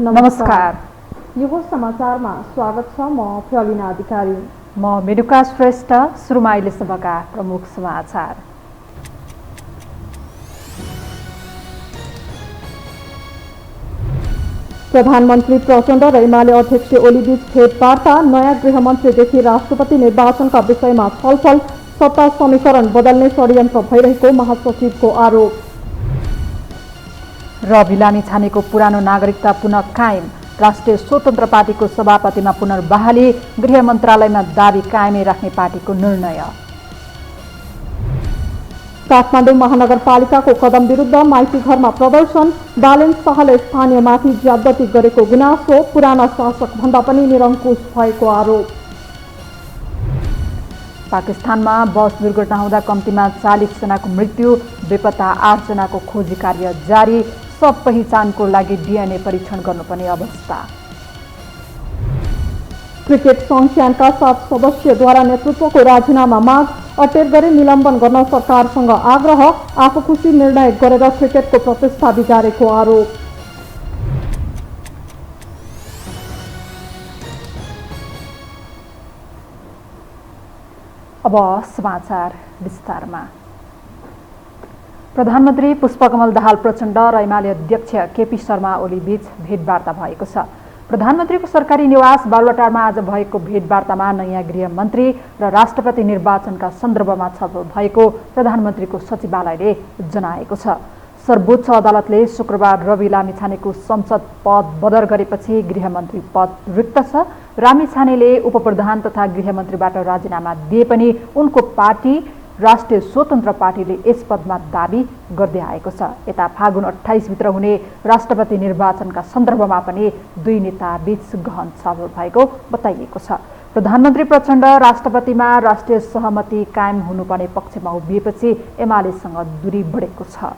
नमस्कार। यो समाचारमा स्वागत छ। म प्रवीणा अधिकारी। म मेडुका श्रेष्ठ। सुरुमा अहिलेसम्मका प्रमुख समाचार। प्रधानमन्त्री प्रचण्ड र एमाले अध्यक्ष ओलीबीच भेटवार्ता। नयाँ गृहमन्त्रीदेखि राष्ट्रपति निर्वाचनका विषयमा छलफल। सत्ता समीकरण बदल्ने षड्यन्त्र भइरहेको महासचिवको आरोप। रवि लामिछानेको पुरानो नागरिकता पुनः कायम। राष्ट्रिय स्वतन्त्र पार्टीको सभापतिमा पुनर्बहाली। गृह मन्त्रालयमा दाबी कायमै राख्ने पार्टीको निर्णय। काठमाडौँ महानगरपालिकाको कदम विरुद्ध माइती घरमा प्रदर्शन। बालेन शाहले स्थानीयमाथि ज्यादती गरेको गुनासो। पुराना शासकभन्दा पनि निरङ्कुश भएको आरोप। पाकिस्तानमा बस दुर्घटना हुँदा कम्तीमा 40 जनाको मृत्यु। बेपत्ता 8 जनाको खोजी कार्य जारी। सब पहिचानको लागि डीएनए परीक्षण गर्नुपर्ने अवस्था। क्रिकेट संघका 7 सदस्यद्वारा नेतृत्वको राजीनामा माग। अटेर गरी निलम्बन गर्न सरकारसँग आग्रह। आफूखुसी निर्णय गरेर क्रिकेटको प्रतिष्ठा बिगारेको आरोप। अब समाचार विस्तारमा। प्रधानमन्त्री पुष्पकमल दाहाल प्रचण्ड र एमाले अध्यक्ष केपी शर्मा ओली बीच भेटवार्ता भएको छ। प्रधानमन्त्रीको सरकारी निवास बालुवाटारमा आज भएको भेटवार्तामा नयाँ गृहमन्त्री र राष्ट्रपति निर्वाचनका सन्दर्भमा छलफल भएको प्रधानमन्त्रीको सचिवालयले जनाएको छ। सर्वोच्च अदालतले शुक्रबार रवि लामिछानेको संसद पद बदर गरेपछि गृहमन्त्री पद रिक्त छ। लामिछानेले उपप्रधान तथा गृहमन्त्रीबाट राजीनामा दिए पनि उनको पार्टी राष्ट्रिय स्वतन्त्र पार्टीले यस पदमा दाबी गर्दै आएको छ। यता फागुन 28 भित्र हुने राष्ट्रपति निर्वाचनका सन्दर्भमा पनि दुई नेता बीच गहन छलफल भएको बताइएको छ। प्रधानमन्त्री प्रचण्ड राष्ट्रपतिमा राष्ट्रिय सहमति कायम हुनुपर्ने पक्षमा उभिएपछि एमालेसँग दूरी बढेको छ।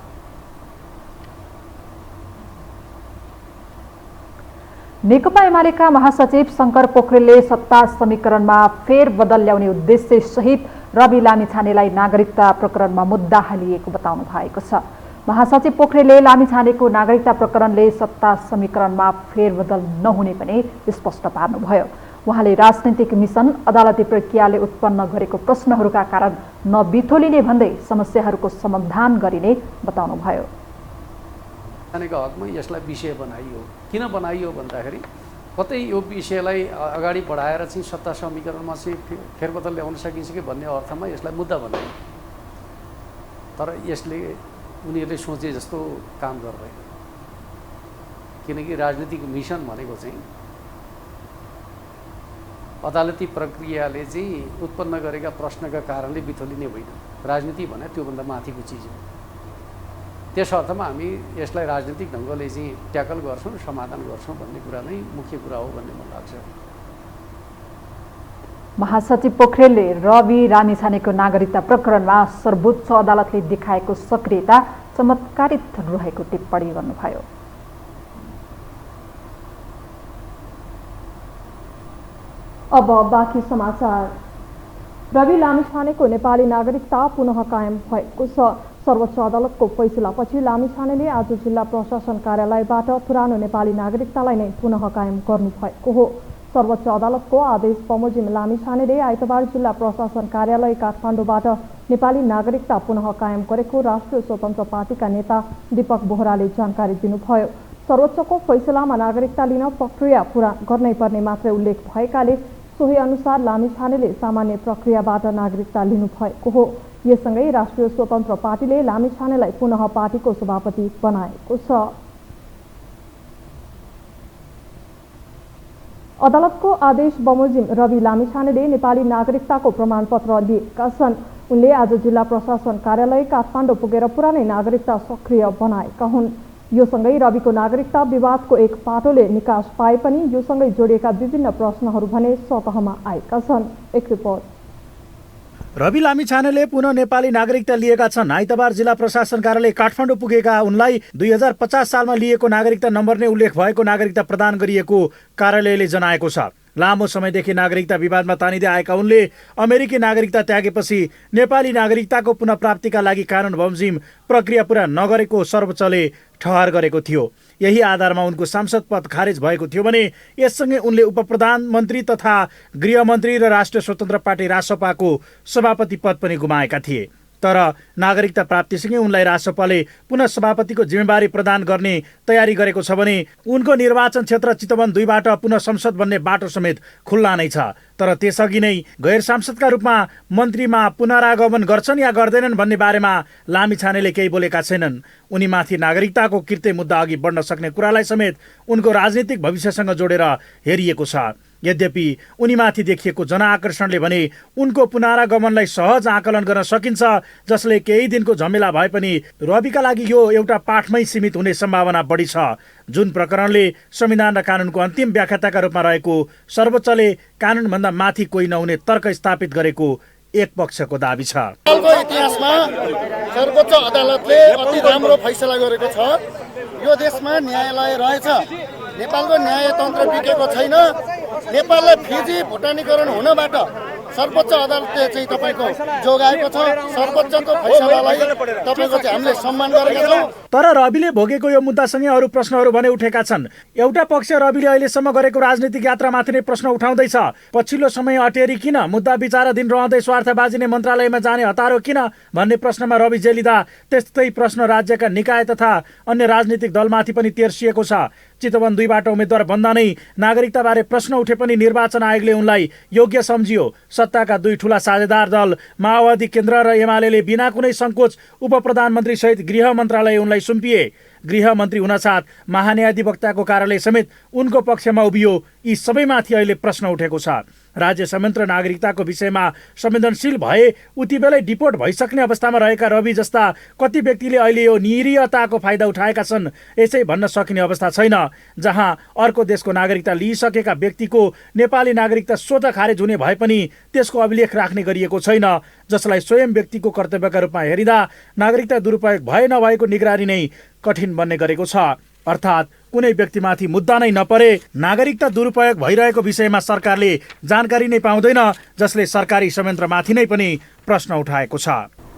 नेकपा एमालेका महासचिव शंकर पोखरेलले सत्ता समीकरणमा फेरबदल ल्याउने उद्देश्य सहित रवि लामिछानेलाई नागरिकता प्रकरणमा मुद्दा हालिएको बताउनु भएको छ। महासचिव पोखरेलले लामिछानेको नागरिकता प्रकरणले सत्ता समीकरणमा फेरबदल नहुने पनि स्पष्ट पार्नुभयो। उहाँले राजनैतिक मिशन अदालती प्रक्रियाले उत्पन्न गरेको प्रश्नहरूका कारण नबिथोलिने भन्दै समस्याहरूको समाधान गरिने बताउनुभयो। हकमा यसलाई विषय बनाइयो। किन बनाइयो भन्दाखेरि कतै यो विषयलाई अगाडि बढाएर चाहिँ सत्ता समीकरणमा चाहिँ फेरबदल ल्याउन सकिन्छ कि भन्ने अर्थमा यसलाई मुद्दा बनाइयो। तर यसले उनीहरूले सोचे जस्तो काम गर्दैन। किनकि राजनीतिक मिशन भनेको चाहिँ अदालती प्रक्रियाले चाहिँ उत्पन्न गरेका प्रश्नका कारणले बिथोलिने होइन। राजनीति भने त्योभन्दा माथिको चिज हो। त्यस अर्थमा हामी यसलाई राजनीतिक ढङ्गले चाहिँ ट्याकल गर्छौँ, समाधान गर्छौँ भन्ने कुरा नै मुख्य कुरा हो भन्ने मलाई लाग्छ। महासचिव पोखरेलले रवि लामिछानेको नागरिकता प्रकरणमा सर्वोच्च अदालतले देखाएको सक्रियता चमत्कारित रहेको टिप्पणी गर्नुभयो। अब बाँकी समाचार। रवि लामिछानेको नेपाली नागरिकता पुनः कायम भएको छ। सर्वोच्च अदालतको फैसलापछि लामिछानेले आज जिल्ला प्रशासन कार्यालयबाट पुरानो नेपाली नागरिकतालाई नै पुनः कायम गर्नुभएको हो। सर्वोच्च अदालतको आदेश बमोजिम लामिछानेले आइतबार जिल्ला प्रशासन कार्यालय काठमाडौँबाट नेपाली नागरिकता पुनः कायम गरेको राष्ट्रिय स्वतन्त्र पार्टीका नेता दीपक बोहराले जानकारी दिनुभयो। सर्वोच्चको फैसलामा नागरिकता लिन प्रक्रिया पूरा गर्नै पर्ने मात्रै उल्लेख भएकाले सोही अनुसार लामिछानेले सामान्य प्रक्रियाबाट नागरिकता लिनुभएको हो। यससँगै राष्ट्रिय स्वतन्त्र पार्टीले लामिछानेलाई पुनः पार्टीको सभापति बनाएको छ। अदालतको आदेश बमोजिम रवि लामिछानेले नेपाली नागरिकताको प्रमाणपत्र लिएका छन्। उनले आज जिल्ला प्रशासन कार्यालय काठमाडौँ पुगेर पुरानै नागरिकता सक्रिय बनाएका हुन्। यो सँगै रविको नागरिकता विवादको एक पाटोले निकास पाए पनि यो सँगै जोडिएका विभिन्न प्रश्नहरू भने सतहमा आएका छन्। एक रिपोर्ट। रवि लामिछानेले पुनः नेपाली नागरिकता लिएका छन्। आइतबार जिल्ला प्रशासन कार्यालय काठमाडौँ पुगेका उनलाई 2050 सालमा लिएको नागरिकता नम्बर नै उल्लेख भएको नागरिकता प्रदान गरिएको कार्यालयले जनाएको छ। लामो समयदेखि नागरिकता विवादमा तानिँदै आएका उनले अमेरिकी नागरिकता त्यागेपछि नेपाली नागरिकताको पुनः प्राप्तिका लागि कानुन बमोजिम प्रक्रिया पुरा नगरेको सर्वोच्चले ठहर गरेको थियो। यही आधारमा उनको सांसद पद खारेज भएको थियो भने यससँगै उनले उपप्रधानमन्त्री तथा गृहमन्त्री र राष्ट्रिय स्वतन्त्र पार्टी रासपाको सभापति पद पनि गुमाएका थिए। तर नागरिकता प्राप्तिसँगै उनलाई रासपाले पुनः सभापतिको जिम्मेवारी प्रदान गर्ने तयारी गरेको छ भने उनको निर्वाचन क्षेत्र चितवन 2बाट पुनः संसद बन्ने बाटो समेत खुल्ला नै छ। तर त्यसअघि नै गैर सांसदका रूपमा मन्त्रीमा पुनरागमन गर्छन् या गर्दैनन् भन्ने बारेमा लामिछानेले केही बोलेका छैनन्। उनीमाथि नागरिकताको किर्ते मुद्दा अघि बढ्न सक्ने कुरालाई समेत उनको राजनीतिक भविष्यसँग जोडेर हेरिएको छ। यद्यपि उनीमाथि देखिएको जनआकर्षणले भने उनको पुनरागमनलाई सहज आकलन गर्न सकिन्छ, जसले केही दिनको झमेला भए पनि रविका लागि यो एउटा पाठमै सीमित हुने सम्भावना बढी छ। जुन प्रकरणले संविधान र कानुनको अन्तिम व्याख्याताका रूपमा रहेको सर्वोच्चले कानुनभन्दा माथि कोही नहुने तर्क स्थापित गरेको एक पक्षको दाबी छ। नेपालको इतिहासमा सर्वोच्च अदालतले अति राम्रो फैसला गरेको छ। यो देशमा न्यायालय रहेछ। नेपालको न्यायतन्त्र बिकेको छैन। नेपाललाई फिजी भुटानीकरण हुनबाट सर्वोच्च अदालतले चाहिँ तपाईँको जोगाएको छ। सर्वोच्चको फैसलालाई तपाईँको चाहिँ हामीले सम्मान गरेका छौँ। तर रविले भोगेको यो मुद्दासँगै अरू प्रश्नहरू भने उठेका छन्। एउटा पक्ष रविले अहिलेसम्म गरेको राजनीतिक यात्रामाथि नै प्रश्न उठाउँदैछ। पछिल्लो समय अटेरी किन, मुद्दा विचाराधीन रहँदै स्वार्थबाजी नै मन्त्रालयमा जाने हतारो किन भन्ने प्रश्नमा रवि जेलिँदा त्यस्तै प्रश्न राज्यका निकाय तथा अन्य राजनीतिक दलमाथि पनि तेर्सिएको छ। चितवन 2बाट उम्मेद्वार भन्दा नै नागरिकताबारे प्रश्न उठे पनि निर्वाचन आयोगले उनलाई योग्य सम्झियो। सत्ताका दुई ठूला साझेदार दल माओवादी केन्द्र र एमाले बिना कुनै सङ्कोच उपप्रधानमन्त्री सहित गृह मन्त्रालय उनलाई सुम्पिए। गृहमन्त्री हुनसाथ महान्यायाधिवक्ताको कार्यालय समेत उनको पक्षमा उभियो। यी सबैमाथि अहिले प्रश्न उठेको छ। राज्य संयन्त्र नागरिकताको विषयमा संवेदनशील भए उति बेलै डिपोर्ट भइसक्ने अवस्थामा रहेका रवि जस्ता कति व्यक्तिले अहिले यो निरीहताको फाइदा उठाएका छन् यसै भन्न सकिने अवस्था छैन। जहाँ अर्को देशको नागरिकता लिइसकेका व्यक्तिको नेपाली नागरिकता स्वतः खारेज हुने भए पनि त्यसको अभिलेख राख्ने गरिएको छैन, जसलाई स्वयं व्यक्तिको कर्तव्यका रूपमा हेरिँदा नागरिकता दुरुपयोग भए नभएको निगरानी नै कठिन बन्ने गरेको छ। अर्थात् कुनै व्यक्तिमाथि मुद्दा नै नपरे नागरिकता दुरुपयोग भइरहेको विषयमा सरकारले जानकारी नै पाउँदैन, जसले सरकारी संयन्त्रमाथि नै पनि प्रश्न उठाएको छ।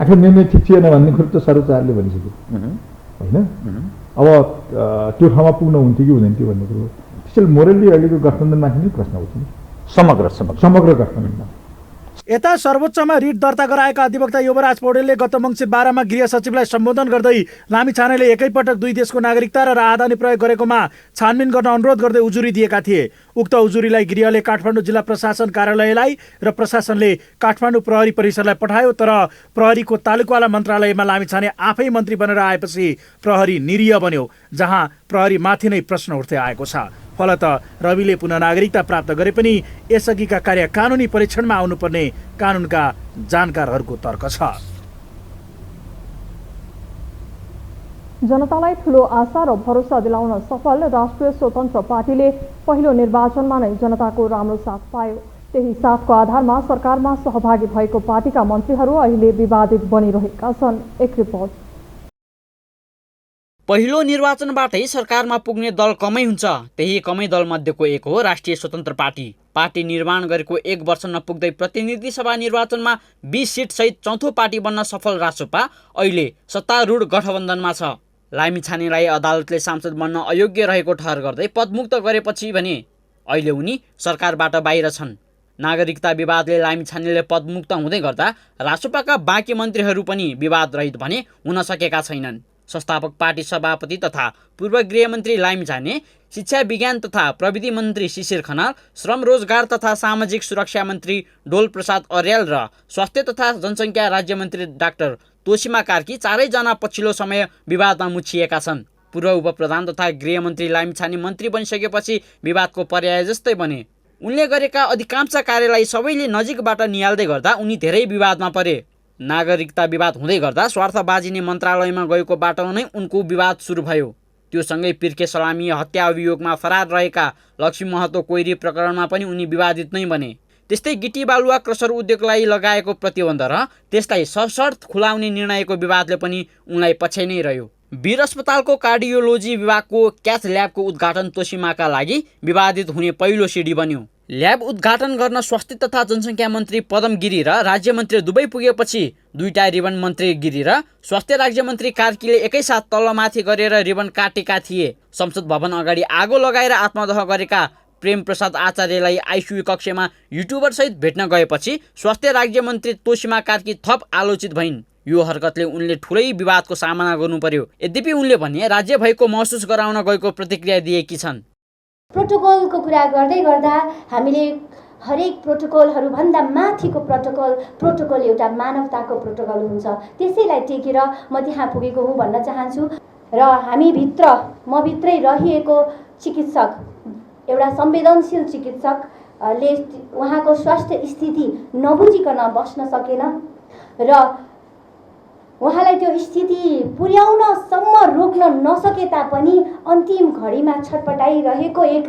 आखिर निर्णय ठिक थिएन भन्ने कुरो त सर्वोच्चले भनिसक्यो होइन। अब त्यो ठाउँमा पुग्न हुन्थ्यो कि हुँदैन थियो भन्ने कुरो त्यसैले मोरली अहिलेको गठबन्धनमाथि नै प्रश्न उठ्छ नि, समग्र गठबन्धनमा। यता सर्वोच्चमा रिट दर्ता गराएका अधिवक्ता युवराज पौडेलले गत मङ्सिर 12मा गृह सचिवलाई सम्बोधन गर्दै लामिछानेले एकैपटक दुई देशको नागरिकता र राहदानी प्रयोग गरेकोमा छानबिन गर्न अनुरोध गर्दै उजुरी दिएका थिए। उक्त उजुरीलाई गृहले काठमाडौँ जिल्ला प्रशासन कार्यालयलाई र प्रशासनले काठमाडौँ प्रहरी परिसरलाई पठायो। तर प्रहरीको तालुकावाला मन्त्रालयमा लामिछाने आफै मन्त्री बनेर आएपछि प्रहरी निरीह बन्यो, जहाँ प्रहरी माथि नै प्रश्न उठ्दै आएको छ। फलत रविले पुनः नागरिकता प्राप्त गरे पनि यसअघिका कार्य कानुनी परीक्षणमा आउनुपर्ने कानुनका जानकारहरूको तर्क छ। जनतालाई ठूलो आशा र भरोसा दिलाउन सफल राष्ट्रिय स्वतन्त्र पार्टीले पहिलो निर्वाचनमा नै जनताको राम्रो साथ पायो। त्यही साथको आधारमा सरकारमा सहभागी भएको पार्टीका मन्त्रीहरू अहिले विवादित बनिरहेका छन्। एक रिपोर्ट। पहिलो निर्वाचनबाटै सरकारमा पुग्ने दल कमै हुन्छ। त्यही कमै दलमध्येको एक हो राष्ट्रिय स्वतन्त्र पार्टी। पार्टी निर्माण गरेको 1 वर्ष नपुग्दै प्रतिनिधि सभा निर्वाचनमा 20 सिट सहित चौथो पार्टी बन्न सफल रासपा अहिले सत्तारूढ गठबन्धनमा छ। लामिछानेलाई अदालतले सांसद बन्न अयोग्य रहेको ठहर गर्दै पदमुक्त गरेपछि भने अहिले उनी सरकारबाट बाहिर छन्। नागरिकता विवादले लामिछानेले पदमुक्त हुँदै गर्दा रासपाका बाँकी मन्त्रीहरू पनि विवाद रहित भने हुन सकेका छैनन्। संस्थापक पार्टी सभापति तथा पूर्व गृहमन्त्री लामिछाने, शिक्षा विज्ञान तथा प्रविधि मन्त्री शिशिर खनाल, श्रम रोजगार तथा सामाजिक सुरक्षा मन्त्री डोल प्रसाद अर्याल र स्वास्थ्य तथा जनसङ्ख्या राज्यमन्त्री डाक्टर तोसीमा कार्की चारैजना पछिल्लो समय विवादमा मुछिएका छन्। पूर्व उपप्रधान तथा गृहमन्त्री लामिछाने मन्त्री बनिसकेपछि विवादको पर्याय जस्तै बने। उनले गरेका अधिकांश कार्यलाई सबैले नजिकबाट निहाल्दै गर्दा उनी धेरै विवादमा परे। नागरिकता विवाद हुँदै गर्दा स्वार्थबाजी नै मन्त्रालयमा गएको बाटो नै उनको विवाद सुरु भयो। त्यो सँगै पिर्के सलामी हत्या अभियोगमा फरार रहेका लक्ष्मी महतो कोइरी प्रकरणमा पनि उनी विवादित नै बने। त्यस्तै गिटी बालुवा क्रसर उद्योगलाई लगाएको प्रतिबन्ध र त्यसलाई सशर्त खुलाउने निर्णयको विवादले पनि उनलाई पछ्याइ नै रह्यो। वीर अस्पतालको कार्डियोलोजी विभागको क्याथ ल्याबको उद्घाटन तोशिमाका लागि विवादित हुने पहिलो सिडी बन्यो। ल्याब उद्घाटन गर्न स्वास्थ्य तथा जनसङ्ख्या मन्त्री पदम गिरी र राज्य मन्त्री दुवै पुगेपछि दुईटा रिबन मन्त्री गिरी र स्वास्थ्य राज्य मन्त्री कार्कीले एकैसाथ तल्लोमाथि गरेर रिबन काटेका थिए। संसद भवन अगाडि आगो लगाएर आत्मदह गरेका प्रेम प्रसाद आचार्यलाई आइसियु कक्षमा युट्युबरसहित भेट्न गएपछि स्वास्थ्य राज्य मन्त्री तोशिमा कार्की थप आलोचित भइन्। यो हरकतले उनले ठुलै विवादको सामना गर्नु पर्यो। यद्यपि उनले भने राज्य भएको महसुस गराउन गएको प्रतिक्रिया दिएकी छन्। प्रोटोकलको कुरा गर्दै गर्दा हामीले हरेक प्रोटोकलहरूभन्दा माथिको प्रोटोकल एउटा मानवताको प्रोटोकल हुन्छ। त्यसैलाई टेकेर म त्यहाँ पुगेको हुँ भन्न चाहन्छु। र म भित्रै रहिएको चिकित्सक, एउटा संवेदनशील चिकित्सकले उहाँको स्वास्थ्य स्थिति नबुझिकन बस्न सकेन र उहाँलाई त्यो स्थिति पुर्याउनसम्म रोक्न नसके तापनि अन्तिम घडीमा छटपटाइरहेको एक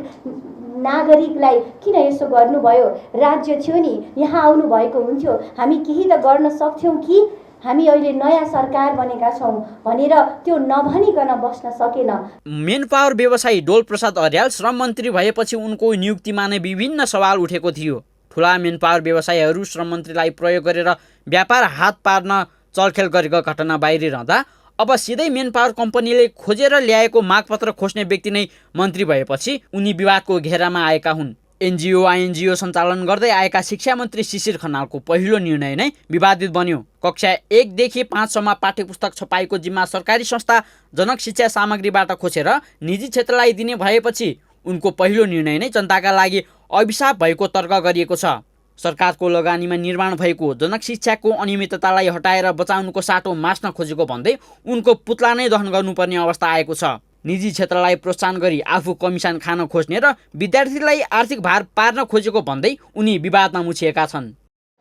नागरिकलाई किन यसो गर्नुभयो? राज्य थियो नि, यहाँ आउनुभएको हुन्थ्यो, हामी केही त गर्न सक्थ्यौँ कि, हामी अहिले नयाँ सरकार बनेका छौँ भनेर त्यो नभनिकन बस्न सकेन। मेन पावर व्यवसायी डोल प्रसाद अर्याल श्रम मन्त्री भएपछि उनको नियुक्तिमा नै विभिन्न सवाल उठेको थियो। ठुला मेन पावर व्यवसायीहरू श्रम मन्त्रीलाई प्रयोग गरेर व्यापार हात पार्न चलखेल गरेको घटना बाहिरिरहँदा अब सिधै मेन पावर कम्पनीले खोजेर ल्याएको मागपत्र खोज्ने व्यक्ति नै मन्त्री भएपछि उनी विवादको घेरामा आएका हुन्। एनजिओ आइएनजिओ सञ्चालन गर्दै आएका शिक्षा मन्त्री शिशिर खनालको पहिलो निर्णय नै विवादित बन्यो। कक्षा 1 देखि 5 सम्म पाठ्यपुस्तक छपाईको जिम्मा सरकारी संस्था जनक शिक्षा सामग्रीबाट खोजेर निजी क्षेत्रलाई दिने भएपछि उनको पहिलो निर्णय नै जनताका लागि अभिशाप भएको तर्क गरिएको छ। सरकारको लगानीमा निर्माण भएको जनक शिक्षाको अनियमिततालाई हटाएर बचाउनुको साटो मास्न खोजेको भन्दै उनको पुतला नै दहन गर्नुपर्ने अवस्था आएको छ। निजी क्षेत्रलाई प्रोत्साहन गरी आफू कमिसन खान खोज्ने र विद्यार्थीलाई आर्थिक भार पार्न खोजेको भन्दै उनी विवादमा मुछिएका छन्।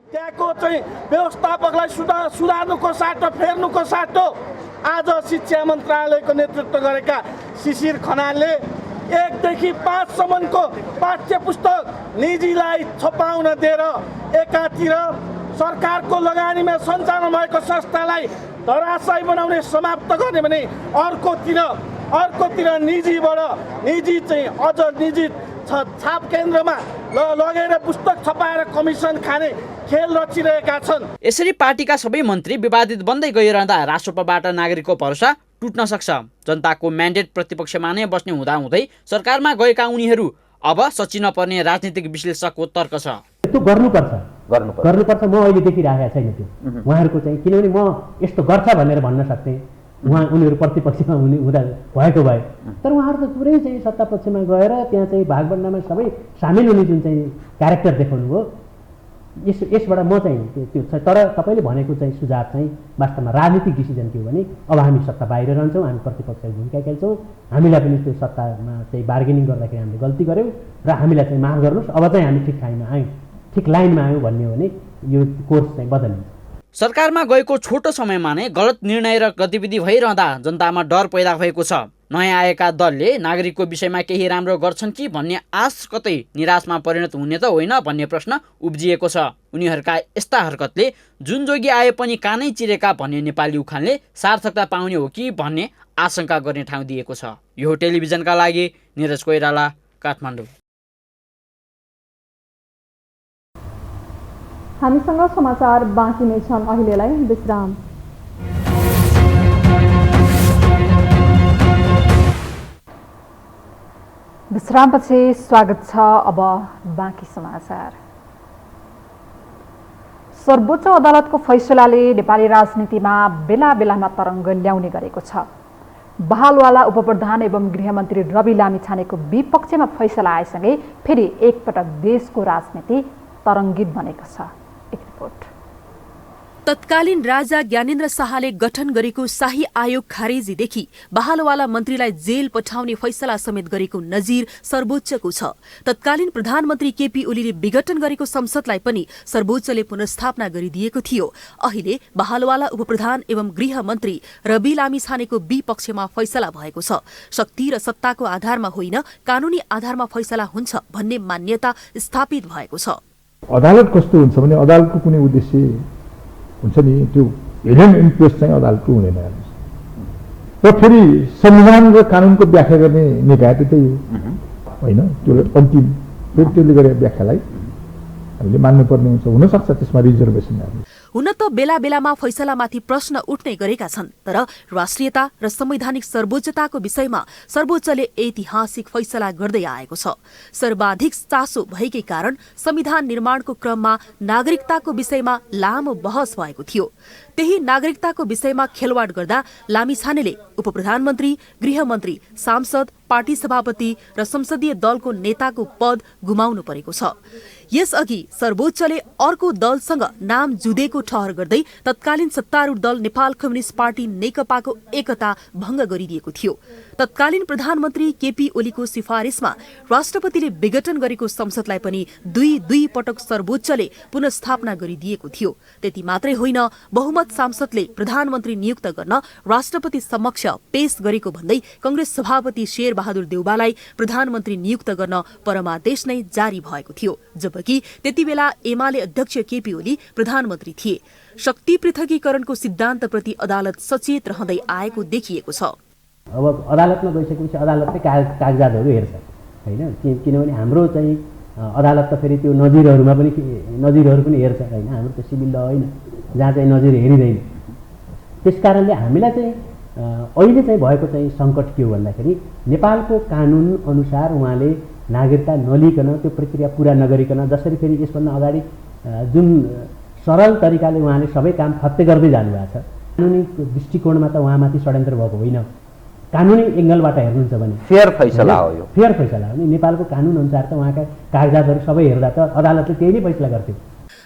त्यहाँको चाहिँ व्यवस्थापकलाई सुधार्नुको साटो फेर्नुको साटो आज शिक्षा मन्त्रालयको नेतृत्व गरेका शिशिर खनालले 1 देखि 5 सम्मको पाठ्य पुस्तक निजीलाई छपाउन दिएर एकातिर सरकारको लगानीमा सञ्चालन भएको संस्थालाई धराशायी बनाउने समाप्त गर्ने भने अर्कोतिर निजी चाहिँ अझ निजी छाप केन्द्रमा लगेर पुस्तक छपाएर कमिसन खाने खेल रचिरहेका छन्। यसरी पार्टीका सबै मन्त्री विवादित बन्दै गइरहँदा राष्ट्रपतिबाट नागरिकको भरोसा टुट्न सक्छ। जनताको म्यान्डेट प्रतिपक्षमा नै बस्ने हुँदाहुँदै सरकारमा गएका उनीहरू अब सचिन पर्ने राजनीतिक विश्लेषकको तर्क छ। त्यो गर्नुपर्छ। म अहिले देखिरहेको छैन त्यो उहाँहरूको चाहिँ, किनभने म यस्तो गर्छ भनेर भन्न सक्थेँ उनीहरू प्रतिपक्षमा हुँदा भएको भए, तर उहाँहरू त पुरै चाहिँ सत्ता पक्षमा गएर त्यहाँ चाहिँ भागभण्डामा सबै सामेल हुने जुन चाहिँ क्यारेक्टर देखाउनु हो, यसबाट म चाहिँ त्यो छ। तर तपाईँले भनेको चाहिँ सुझाव चाहिँ वास्तवमा राजनीतिक डिसिजन के हो भने अब हामी सत्ता बाहिर रहन्छौँ, हामी प्रतिपक्षको भूमिका खेल्छौँ, हामीलाई पनि त्यो सत्तामा चाहिँ बार्गेनिङ गर्दाखेरि हामीले गल्ती गऱ्यौँ र हामीलाई चाहिँ माफ गर्नुहोस्, अब चाहिँ हामी ठिक लाइनमा आयौँ भन्ने हो भने यो कोर्स चाहिँ बदलिन्छ। सरकारमा गएको छोटो समयमा नै गलत निर्णय र गतिविधि भइरहँदा जनतामा डर पैदा भएको छ। नयाँ आएका दलले नागरिकको विषयमा केही राम्रो गर्छन् कि भन्ने आश कतै निराशमा परिणत हुने त होइन भन्ने प्रश्न उब्जिएको छ। उनीहरूका यस्ता हरकतले जुन जोगी आए पनि कानै चिरेका भन्ने नेपाली उखानले सार्थकता पाउने हो कि भन्ने आशंका गर्ने ठाउँ दिएको छ। यो टेलिभिजनका लागि निरज कोइराला, काठमाडौँ। हामीसँग समाचार बाँकी नै छन्, अहिलेलाई विश्राम। विश्रामपछि स्वागत छ। अब बाँकी समाचार। सर्वोच्च अदालतको फैसलाले नेपाली राजनीतिमा बेला बेलामा तरङ्ग ल्याउने गरेको छ। बहालवाला उपप्रधान एवं गृहमन्त्री रवि लामिछानेको विपक्षमा फैसला आएसँगै फेरि एकपटक देशको राजनीति तरङ्गित बनेको छ। एक रिपोर्ट। तत्कालीन राजा ज्ञानेन्द्र शाहले गठन गरेको शाही आयोग खारेजीदेखि बहालवाला मन्त्रीलाई जेल पठाउने फैसला समेत गरेको नजिर सर्वोच्चको छ। तत्कालीन प्रधानमन्त्री केपी ओलीले विघटन गरेको संसदलाई पनि सर्वोच्चले पुनर्स्थापना गरिदिएको थियो। अहिले बहालवाला उपप्रधान एवं गृहमन्त्री रवि लामिछानेको विपक्षमा फैसला भएको छ। शक्ति र सत्ताको आधारमा होइन, कानूनी आधारमा फैसला हुन्छ भन्ने मान्यता स्थापित भएको छ। अदालत कस्तो हुन्छ भने अदालतको कुनै उद्देश्य हुन्छ नि, त्यो हेडेन इन्ट्रेस्ट चाहिँ अदालतको हुँदैन र फेरि संविधान र कानुनको व्याख्या गर्ने निकाय त त्यही हो होइन, त्यो अन्तिम फेरि त्यसले गरेर व्याख्यालाई हामीले मान्नुपर्ने हुन्छ, हुनसक्छ त्यसमा रिजर्भेसन। हुन त बेला बेलामा फैसलामाथि प्रश्न उठ्ने गरेका छन्, तर राष्ट्रियता र संवैधानिक सर्वोच्चताको विषयमा सर्वोच्चले ऐतिहासिक फैसला गर्दै आएको छ। सर्वाधिक चासो भएकै कारण संविधान निर्माणको क्रममा नागरिकताको विषयमा लामो बहस भएको थियो। त्यही नागरिकताको विषयमा खेलवाड गर्दा लामिछानेले उपप्रधानमन्त्री, गृहमन्त्री, सांसद, पार्टी सभापति र संसदीय दलको नेताको पद गुमाउनु परेको छ। यसअघि सर्वोच्चले अर्को दलसँग नाम जुदेको ठहर गर्दै तत्कालीन सत्तारूढ दल नेपाल कम्युनिस्ट पार्टी नेकपाको एकता भंग गरिदिएको थियो। तत्कालीन प्रधानमन्त्री केपी ओलीको सिफारिसमा राष्ट्रपतिले विघटन गरेको संसदलाई पनि दुई पटक सर्वोच्चले पुनर्स्थापना गरिदिएको थियो। त्यति मात्रै होइन, बहुमत सांसदले प्रधानमन्त्री नियुक्त गर्न राष्ट्रपति समक्ष पेश गरेको भन्दै कंग्रेस सभापति शेरबहादुर देउवालाई प्रधानमन्त्री नियुक्त गर्न परमादेश नै जारी भएको थियो, जबकि त्यति बेला एमाले अध्यक्ष केपी ओली प्रधानमन्त्री थिए। शक्ति पृथकीकरणको सिद्धान्तप्रति अदालत सचेत रहँदै आएको देखिएको छ। अब अदालतमा गइसकेपछि अदालतले कागजातहरू हेर्छ होइन, किनभने हाम्रो चाहिँ अदालत त फेरि त्यो नजिरहरू पनि हेर्छ होइन, हाम्रो त सिभिल ल होइन जहाँ चाहिँ नजिर हेरिँदैन। त्यसकारणले हामीलाई चाहिँ अहिले चाहिँ भएको चाहिँ सङ्कट के हो भन्दाखेरि नेपालको कानुन अनुसार उहाँले नागरिकता नलिकन त्यो प्रक्रिया पुरा नगरिकन, जसरी फेरि यसभन्दा अगाडि जुन सरल तरिकाले उहाँले सबै काम फत्ते गर्दै जानुभएको छ, कानुनी दृष्टिकोणमा त उहाँमाथि षड्यन्त्र भएको होइन। कानुनी एङ्गलबाट हेर्नुहुन्छ भने फेयर फैसला हो यो, फेयर फैसला हो नि। नेपालको कानुन अनुसार त उहाँका कागजातहरू सबै हेर्दा त अदालतले त्यही नै फैसला गर्थ्यो।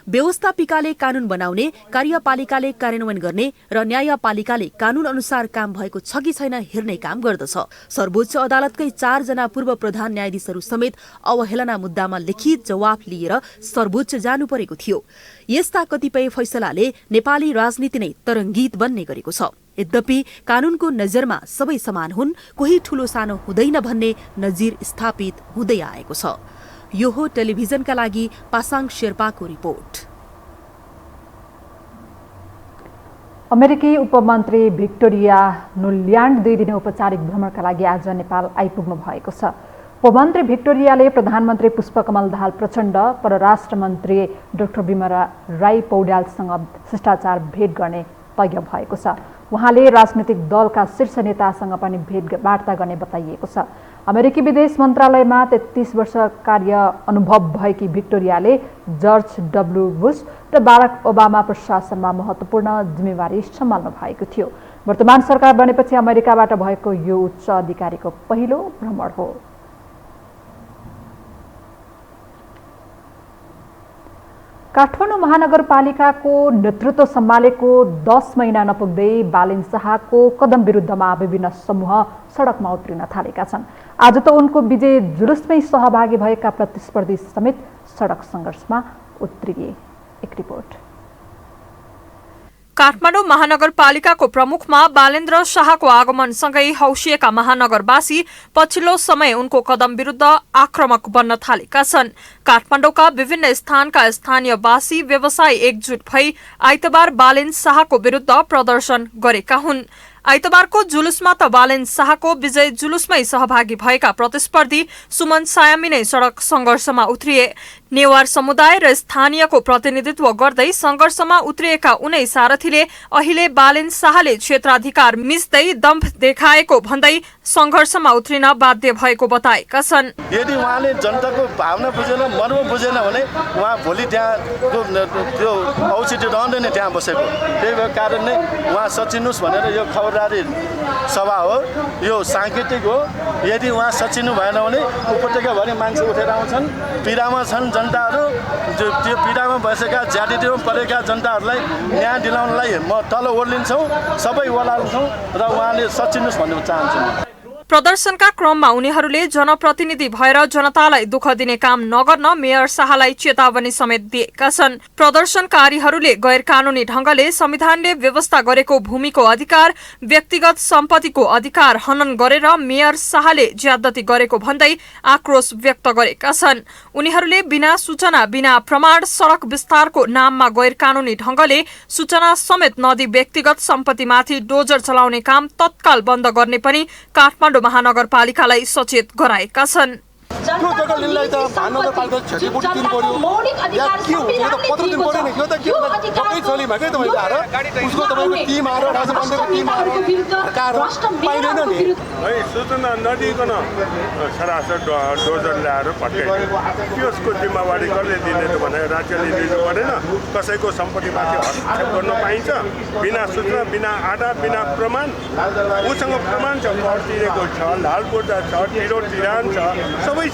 व्यवस्थापिकाले कानून बनाउने, कार्यपालिकाले कार्यान्वयन गर्ने र न्यायपालिकाले कानून अनुसार काम भएको छ कि छैन हेर्ने काम गर्दछ। सर्वोच्च अदालतकै 4 जना पूर्व प्रधान न्यायाधीशहरू समेत अवहेलना मुद्दामा लिखित जवाफ लिएर सर्वोच्च जानु परेको थियो। यस्ता कतिपय फैसलाले नेपाली राजनीति नै तरङ्गित बन्ने गरेको छ। यद्यपि कानूनको नजरमा सबै समान हुन्, कोही ठूलो सानो हुँदैन भन्ने नजिर स्थापित हुँदै आएको छ। यो हो टेलिभिजनका लागि पासाङ शेर्पाको रिपोर्ट। अमेरिकी उपमन्त्री भिक्टोरिया नुल्यान्ड 2 दिने औपचारिक भ्रमणका लागि आज नेपाल आइपुग्नु भएको छ। उपमन्त्री भिक्टोरियाले प्रधानमन्त्री पुष्पकमल दाहाल प्रचण्ड, परराष्ट्र मन्त्री डाक्टर बिमला राई पौड्यालसँग शिष्टाचार भेट गर्ने तय भएको छ। उहाँले राजनीतिक दलका शीर्ष नेतासँग पनि भेटवार्ता गर्ने बताइएको छ। अमेरिकी विदेश मन्त्रालयमा 33 वर्ष कार्य अनुभव भएकी भिक्टोरियाले जर्ज डब्ल्यू बुश र बाराक ओबामा प्रशासनमा महत्त्वपूर्ण जिम्मेवारी सम्हाल्नु भएको थियो। वर्तमान सरकार बनेपछि अमेरिकाबाट भएको यो उच्च अधिकारीको पहिलो भ्रमण हो। काठमाडौँ महानगरपालिकाको नेतृत्व सम्हालेको 10 महिना नपुग्दै बालिन शाहको कदम विरुद्धमा विभिन्न समूह सडकमा उत्रिन थालेका छन्। आज त उनको विजय जुलुसमै सहभागी भएका प्रतिस्पर्धी समेत सडक सङ्घर्षमा उत्रिए। एक रिपोर्ट। काठमाडौँ महानगरपालिकाको प्रमुखमा बालेन्द्र शाहको आगमनसँगै हौसिएका महानगरवासी पछिल्लो समय उनको कदम विरुद्ध आक्रामक बन्न थालेका छन्। काठमाडौँका विभिन्न स्थानका स्थानीयवासी व्यवसायी एकजुट भई आइतबार बालेन्द्र शाहको विरुद्ध प्रदर्शन गरेका हुन्। आइतबारको जुलुसमा त बालेन्द्र शाहको विजय जुलुसमै सहभागी भएका प्रतिस्पर्धी सुमन सायामी नै सडक सङ्घर्षमा उत्रिए। नेवार समुदाय र स्थानीयको प्रतिनिधित्व गर्दै सङ्घर्षमा उत्रिएका उनै सारथीले अहिले बालेन्द्र शाहले क्षेत्राधिकार मिच्दै दम्भ देखाएको भन्दै सङ्घर्षमा उत्रिन बाध्य भएको बताएका छन्। यदि उहाँले जनताको भावना बुझेन, मर्म बुझेन भने उहाँ भोलि त्यहाँको त्यो औचित्य रहँदैन त्यहाँ बसेको। त्यही भएको कारण नै उहाँ सचिनुस् भनेर यो खबरदारी सभा हो, यो साङ्केतिक हो। यदि उहाँ सचिनु भएन भने उपत्यकाभरि मान्छे उठेर आउँछन्। पीडामा छन् जनताहरू, त्यो पीडामा बसेका ज्यादिटीमा परेका जनताहरूलाई न्याय दिलाउनलाई म तल ओर्लिन्छौँ, सबै ओह्राल्छौँ र उहाँले सचिनुस् भन्न चाहन्छु। प्रदर्शनका क्रममा उनीहरूले जनप्रतिनिधि भएर जनतालाई दुःख दिने काम नगर्न मेयर शाहलाई चेतावनी समेत दिएका छन्। प्रदर्शनकारीहरूले गैर कानूनी ढंगले संविधानले व्यवस्था गरेको भूमिको अधिकार, व्यक्तिगत सम्पत्तिको अधिकार हनन गरेर मेयर शाहले ज्यादती गरेको भन्दै आक्रोश व्यक्त गरेका छन्। उनीहरूले बिना सूचना बिना प्रमाण सड़क विस्तारको नाममा गैर कानूनी ढंगले सूचना समेत नदी व्यक्तिगत सम्पत्तिमाथि डोजर चलाउने काम तत्काल बन्द गर्ने पनि काठमाडौँ महानगरपालिकालाई सचेत गराएका छन्। त्यो जग्गा लिनलाई त महानगरपालिका क्षतिपूर्ति दिनु पर्यो या के हो यो त पत्र दिनु पर्यो नि। यो त के हो जग्गै चली भएकै तपाईँको आएर उसको तपाईँको टिम आएर राजमन्त्रीको टिम आएर सरकार पाइँदैन नि है। सूचना नदिइकन सरासर डोजर ल्याएर पठाइदियो। त्यसको जिम्मेवारी कसले दिने त भने राज्यले दिनु परेन। कसैको सम्पत्तिमाथि हस्तक्षेप गर्न पाइन्छ बिना सूचना बिना आधार बिना प्रमाण। उसँग प्रमाण छ, कर तिरेको छ, लालकोटा छ, तिरो तिरान छ, सबै छ।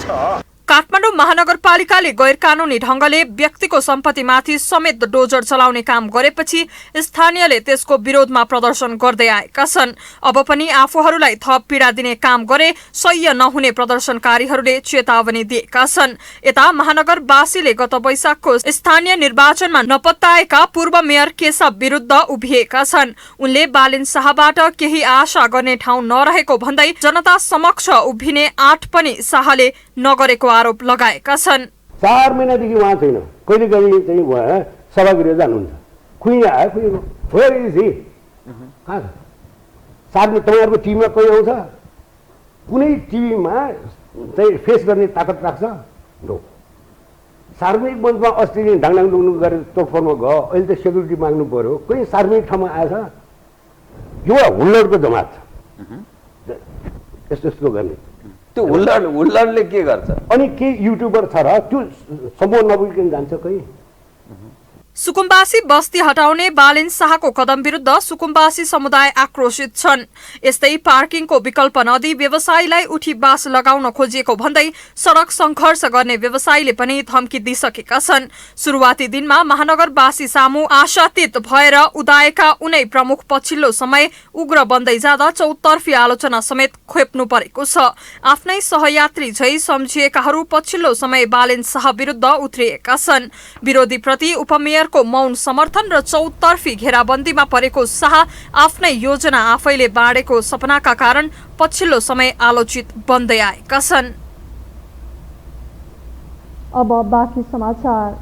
काठमाडौँ महानगरपालिकाले गैर कानूनी ढंगले व्यक्तिको सम्पत्तिमाथि समेत डोजर चलाउने काम गरेपछि स्थानीयले त्यसको विरोधमा प्रदर्शन गर्दै आएका छन्। अब पनि आफूहरूलाई थप पीडा दिने काम गरे सह्य नहुने प्रदर्शनकारीहरूले चेतावनी दिएका छन्। यता महानगरवासीले गत वैशाखको स्थानीय निर्वाचनमा नपत्ताएका पूर्व मेयर केशव विरुद्ध उभिएका छन्। उनले बालिन शाहबाट केही आशा गर्ने ठाउँ नरहेको भन्दै जनता समक्ष उभिने आँट पनि शाहले नगरेको आरोप लगाएका छन्। 4 महिनादेखि उहाँ छैन। कहिले कहिले चाहिँ उहाँ सभागृह जानुहुन्छ। खुइ आयो खुइ कहाँ साथमा तपाईँहरूको टिममा कोही आउँछ? कुनै टिभीमा चाहिँ फेस गर्ने ताकत राख्छ? नो। सार्वजनिक मञ्चमा अस्ति ढाङढाङ डुङ्डुङ गरेर तोडफोडमा गयो। अहिले त सेक्युरिटी माग्नु पर्यो। कोही सार्वजनिक ठाउँमा आएछ? यो हुल्लडको जमात छ यस्तो यस्तो गर्ने। त्यो हुल्लडले के गर्छ? अनि के युट्युबर छ र त्यो समूह नबुझिकन जान्छ कोही? सुकुम्बासी बस्ती हटाउने बालिन शाहको कदम विरुद्ध सुकुम्बासी समुदाय आक्रोशित छन्। यस्तै पार्किङको विकल्प नदिई व्यवसायीलाई उठी बास लगाउन खोजिएको भन्दै सड़क संघर्ष गर्ने व्यवसायीले पनि धम्की दिइसकेका छन्। सुरुवाती दिनमा महानगरवासी सामु आशातीत भएर उदाएका उनै प्रमुख पछिल्लो समय उग्र बन्दै जाँदा चौतर्फी आलोचना समेत खोप्नु परेको छ। आफ्नै सहयात्री झै सम्झिएकाहरू पछिल्लो समय बालिन शाह विरुद्ध उत्रिएका छन्। विरोधीप्रति उपमेयर को मौन समर्थन र चौतर्फी घेराबन्दीमा परेको शाह आफ्नै योजना आफैले बाँडेको सपनाका कारण पछिल्लो समय आलोचित बन्दै आएका छन्। अब बाँकी समाचार।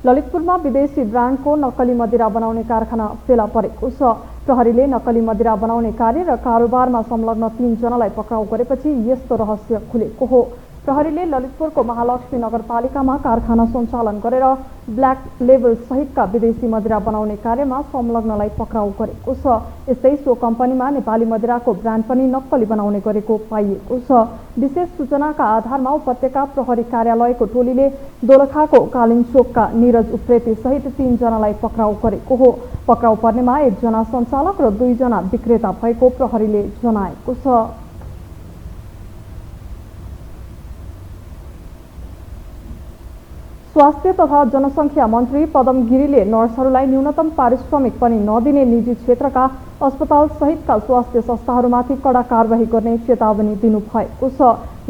ललितपुरमा विदेशी ब्रान्डको नक्कली मदिरा बनाउने कारखाना फेला परेको छ। प्रहरीले नक्कली मदिरा बनाउने कार्य र कारोबारमा संलग्न 3 जनालाई पक्राउ गरेपछि यस्तो रहस्य खुलेको हो। प्रहरीले ललितपुरको महालक्ष्मी नगरपालिकामा कारखाना सञ्चालन गरेर ब्ल्याक लेबल सहितका विदेशी मदिरा बनाउने कार्यमा संलग्नलाई पक्राउ गरेको छ। यस्तै सो कम्पनीमा नेपाली मदिराको ब्रान्ड पनि नक्कली बनाउने गरेको पाइएको छ। विशेष सूचनाका आधारमा उपत्यका प्रहरी कार्यालयको टोलीले दोलखाको कालिन्चोकका निरज उप्रेती सहित 3 जनालाई पक्राउ गरेको हो। पक्राउ पर्नेमा 1 जना सञ्चालक र 2 जना विक्रेता भएको प्रहरीले जनाएको छ। स्वास्थ्य तथा जनसङ्ख्या मन्त्री पदम गिरीले नर्सहरूलाई न्यूनतम पारिश्रमिक पनि नदिने निजी क्षेत्रका अस्पताल सहितका स्वास्थ्य संस्थाहरूमाथि कडा कारबाही गर्ने चेतावनी दिनुभएको छ।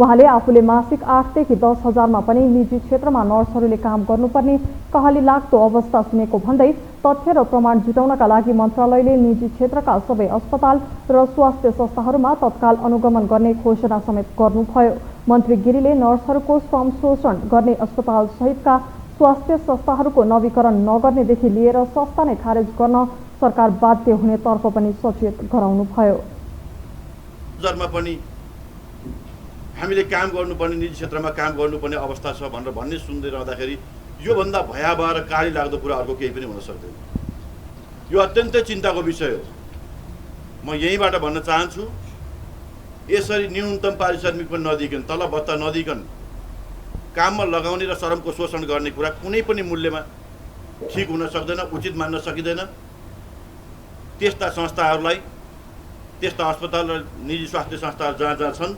उहाँले आफूले मासिक 8 देखि 10 हजारमा पनि निजी क्षेत्रमा नर्सहरूले काम गर्नुपर्ने कहाली लाग्दो अवस्था सुनेको भन्दै तथ्य र प्रमाण जुटाउनका लागि मन्त्रालयले निजी क्षेत्रका सबै अस्पताल र स्वास्थ्य संस्थाहरूमा तत्काल अनुगमन गर्ने घोषणा समेत गर्नुभयो। मन्त्री गिरीले नर्सहरूको श्रम शोषण गर्ने अस्पताल सहितका स्वास्थ्य संस्थाहरूको नवीकरण नगर्नेदेखि लिएर संस्था नै खारेज गर्न सरकार बाध्य हुने तर्फ पनि सचेत गराउनुभयो। हामीले काम गर्नुपर्ने निजी क्षेत्रमा काम गर्नुपर्ने अवस्था छ भनेर भन्ने सुन्दै रहँदाखेरि योभन्दा भयावह र काली लाग्दो कुरा अर्को केही पनि हुन सक्दैन। यो अत्यन्तै चिन्ताको विषय हो। म यहीँबाट भन्न चाहन्छु यसरी न्यूनतम पारिश्रमिक पनि नदिइकन तल भत्ता नदिइकन काममा लगाउने र श्रमको शोषण गर्ने कुरा कुनै पनि मूल्यमा ठिक हुन सक्दैन, उचित मान्न सकिँदैन। त्यस्ता संस्थाहरूलाई त्यस्ता अस्पताल र निजी स्वास्थ्य संस्थाहरू जहाँ जहाँ छन्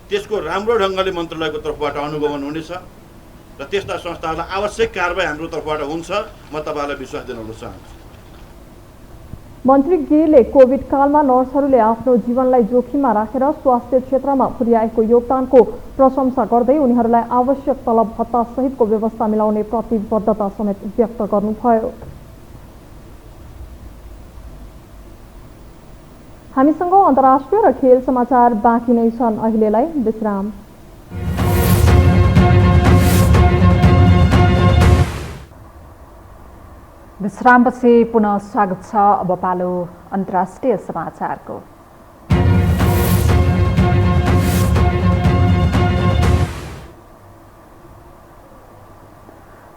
त्यसको राम्रो ढङ्गले मन्त्रालयको तर्फबाट अनुगमन हुनेछ र त्यस्ता संस्थाहरूलाई आवश्यक कारबाही हाम्रो तर्फबाट हुन्छ। म तपाईँलाई विश्वास दिलाउन चाहन्छु। मन्त्री गिरीले कोभिड कालमा नर्सहरूले आफ्नो जीवनलाई जोखिममा राखेर स्वास्थ्य क्षेत्रमा पुर्याएको योगदानको प्रशंसा गर्दै उनीहरूलाई आवश्यक तलब भत्ता सहितको व्यवस्था मिलाउने प्रतिबद्धता समेत व्यक्त गर्नुभयो। हामीसँग अन्तर्राष्ट्रिय र खेल समाचार बाँकी नै छन्। अहिलेलाई विश्राम। विश्रामपछि पुनः स्वागत छ। अब पालो अन्तर्राष्ट्रिय समाचारको।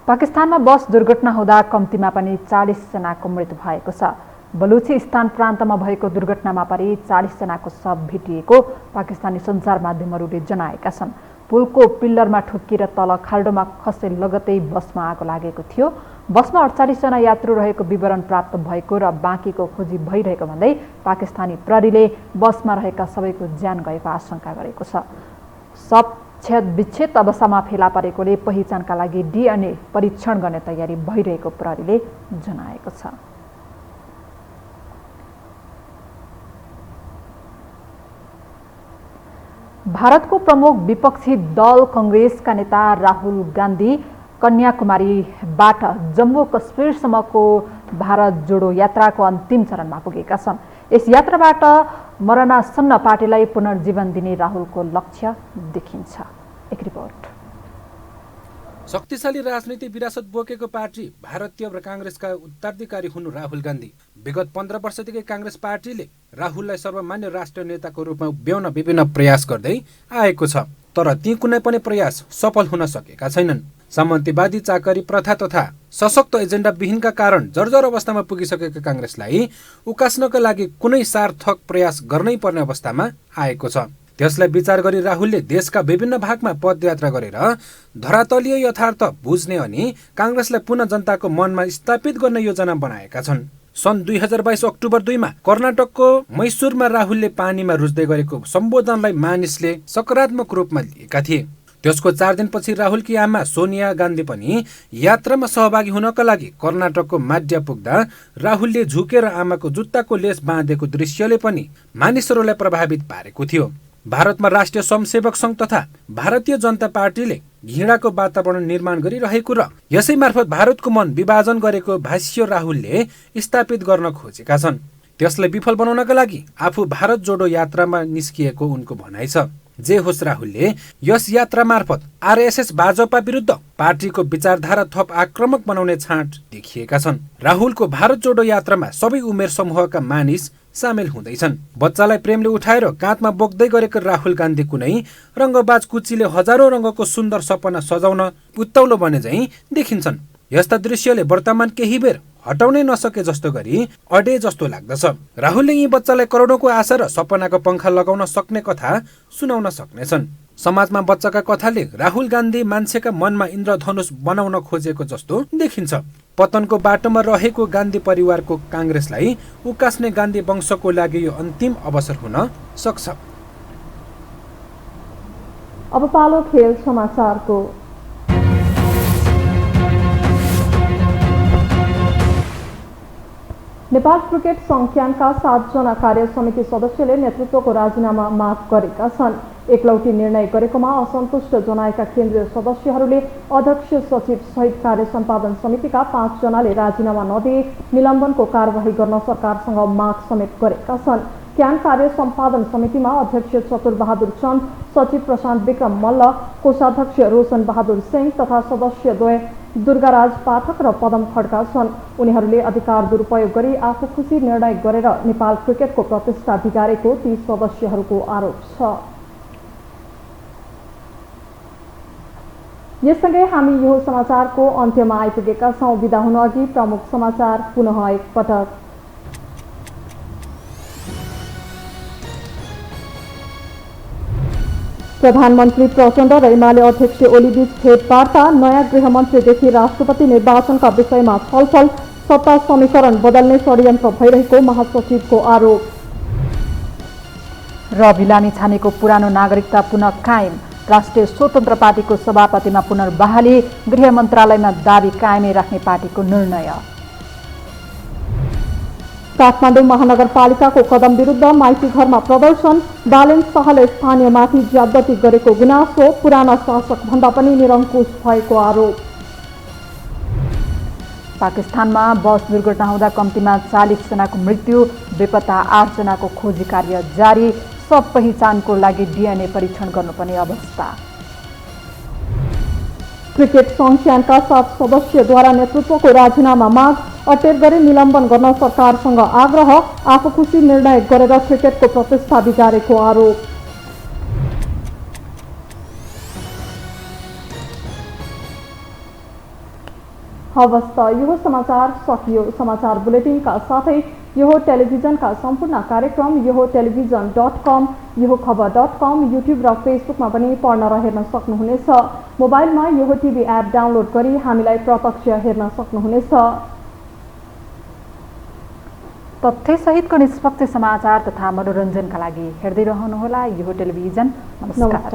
पाकिस्तानमा बस दुर्घटना हुँदा कम्तीमा पनि 40 जनाको मृत्यु भएको छ। बलुचिस्तान प्रान्तमा भएको दुर्घटनामा परि 40 जनाको शव भेटिएको पाकिस्तानी सञ्चार माध्यमहरूले जनाएका छन्। पुलको पिल्लरमा ठोक्किएर तल खाल्डोमा खसे लगतै बसमा आगो लागेको थियो। बसमा 48 जना यात्रु रहेको विवरण प्राप्त भएको र बाँकीको खोजी भइरहेको भन्दै पाकिस्तानी प्रहरीले बसमा रहेका सबैको ज्यान गएको आशंका गरेको छ। सब छेद अवस्थामा फेला परेकोले पहिचानका लागि DNA परीक्षण गर्ने तयारी भइरहेको प्रहरीले जनाएको छ। भारतको प्रमुख विपक्षी दल कांग्रेसका नेता राहुल गान्धी कन्याकुमारीबाट जम्मू कश्मीरसम्मको भारत जोडो यात्राको अन्तिम चरणमा पुगेका छन्। यस यात्राबाट मरणासन्न पार्टीलाई पुनर्जीवन दिने राहुलको लक्ष्य देखिन्छ। एक रिपोर्ट। शक्तिशाली राजनीतिक विरासत बोकेको पार्टी भारतीय र कांग्रेसका उत्तराधिकारी हुनु राहुल गान्धी। विगत 15 वर्षदेखि कांग्रेस पार्टीले राहुललाई सर्वमान्य राष्ट्रिय नेताको रूपमा उभ्याउन विभिन्न प्रयास गर्दै आएको छ, तर ती कुनै पनि प्रयास सफल हुन सकेका छैनन्। सामन्तीवादी चाकरी प्रथा तथा सशक्त एजेन्डा विहीनका कारण जर्जर अवस्थामा पुगिसकेका कांग्रेसलाई उकास्नका लागि कुनै सार्थक प्रयास गर्नै पर्ने अवस्थामा आएको छ। त्यसलाई विचार गरी राहुलले देशका विभिन्न भागमा पदयात्रा गरेर धरातलीय यथार्थ बुझ्ने अनि कांग्रेसलाई पुनः जनताको मनमा स्थापित गर्ने योजना बनाएका छन्। सन् 2022 अक्टोबर 2 मा कर्नाटकको मैसूरमा राहुलले पानीमा रुच्दै गरेको सम्बोधनलाई मानिसले सकारात्मक रूपमा लिएका थिए। त्यसको 4 दिनपछि राहुलकी आमा सोनिया गान्धी पनि यात्रामा सहभागी हुनका लागि कर्नाटकको माड्या पुग्दा राहुलले झुकेर आमाको जुत्ताको लेस बाँधेको दृश्यले पनि मानिसहरूलाई प्रभावित पारेको थियो। भारतमा राष्ट्रिय स्वयंसेवक संघ तथा भारतीय जनता पार्टीले घृणाको वातावरण निर्माण गरिरहेको र यसै मार्फत भारतको मन विभाजन गरेको भाष्य राहुलले स्थापित गर्न खोजेका छन्। त्यसलाई विफल बनाउनका लागि आफू भारत जोडो यात्रामा निस्किएको उनको भनाइ छ। जे होस्, राहुलले यस यात्रा मार्फत आरएसएस भाजपा विरुद्ध पार्टीको विचारधारा थप आक्रामक बनाउने छाँट देखिएका छन्। राहुलको भारत जोडो यात्रामा सबै उमेर समूहका मानिस सामेल हुँदैछन्। बच्चालाई प्रेमले उठाएर काँधमा बोक्दै गरेको राहुल गान्धी कुनै रङ्गबाज कुचीले हजारौं रङ्गको सुन्दर सपना सजाउन उत्ताउलो बने झैं देखिन्छन्। यस्ता दृश्यले वर्तमान केही बेर हटाउनै नसके जस्तो गरी अडे जस्तो लाग्दछ। राहुलले यी बच्चालाई करोडौंको आशा र सपनाको पंखा लगाउन सक्ने कथा सुनाउन सक्नेछन्। समाजमा बच्चाका कथाले राहुल गान्धी मान्छेका मनमा इन्द्रधनुष बनाउन खोजेको जस्तो देखिन्छ। पतनको बाटोमा रहेको गान्धी परिवारको कांग्रेसलाई उकास्ने गान्धी वंशको लागि यो अन्तिम अवसर हुन सक्छ। अब पालो खेल समाचारको। नेपाल क्रिकेट संघका 7 जना कार्य समिति सदस्यले नेतृत्वको राजीनामा माग गरेका छन्। एकलौटी निर्णय गरेकोमा असन्तुष्ट जनाएका केन्द्रीय सदस्यहरूले अध्यक्ष सचिव सहित कार्य सम्पादन समितिका 5 जनाले राजीनामा नदिए निलम्बनको कारबाही गर्न सरकारसँग माग समेत गरेका छन्। क्यान कार्य सम्पादन समितिमा अध्यक्ष चतुरबहादुर चन्द, सचिव प्रशान्त विक्रम मल्ल, कोषाध्यक्ष रोशन बहादुर सिंह तथा सदस्यद्वय दुर्गाराज पाठक र पदम खड्का छन्। उनीहरूले अधिकार दुरुपयोग गरी आफू खुसी निर्णय गरेर नेपाल क्रिकेटको प्रतिष्ठा बिगारेको ती सदस्यहरूको आरोप छ। यससँगै हामी यो समाचारको अन्त्यमा आइपुगेका छौं। बिदा हुन अघि प्रमुख समाचार पुनः एकपटक। प्रधानमन्त्री प्रचण्ड र एमाले अध्यक्ष ओलीबीच भेटवार्ता, नयाँ गृहमन्त्रीदेखि राष्ट्रपति निर्वाचनका विषयमा छलफल, सत्ता समीकरण बदल्ने षड्यन्त्र भइरहेको महासचिवको आरोप। रवि लामिछानेको पुरानो नागरिकता पुनः कायम, राष्ट्रिय स्वतन्त्र पार्टीको सभापतिमा पुनर्बहाली, गृह मन्त्रालयमा दाबी कायमै राख्ने पार्टीको निर्णय। काठमाडौँ महानगरपालिकाको कदम विरुद्ध माइती घरमा प्रदर्शन, बालेन शाहले स्थानीयमाथि ज्यादती गरेको गुनासो, पुराना शासक भन्दा पनि निरङ्कुश भएको आरोप। पाकिस्तानमा बस दुर्घटना हुँदा कम्तीमा 40 जनाको मृत्यु, बेपत्ता 8 जनाको खोजी कार्य जारी, सब पहिचानको लागि DNA परीक्षण गर्नुपर्ने अवस्था। क्रिकेट सङ्घ क्यानका 7 सदस्यद्वारा नेतृत्वको राजीनामा माग, अटेर गरी निलम्बन गर्न सरकारसँग आग्रह, आफूखुसी निर्णय गरेर क्रिकेटको प्रतिष्ठा बिगारेको आरोप। हवस् त यो समाचार सकियो। समाचार बुलेटिनका साथै यो टेलिभिजनका सम्पूर्ण कार्यक्रम यो टेलिभिजन.com, यो खबर.com, युट्युब र फेसबुकमा पनि पढ्न र हेर्न सक्नुहुनेछ। मोबाइलमा यो टिभी एप डाउनलोड गरी हामीलाई प्रत्यक्ष हेर्न सक्नुहुनेछ। तथ्यसहितको निष्पक्ष समाचार तथा मनोरञ्जनका लागि हेर्दै रहनुहोला यो टेलिभिजन। नमस्कार।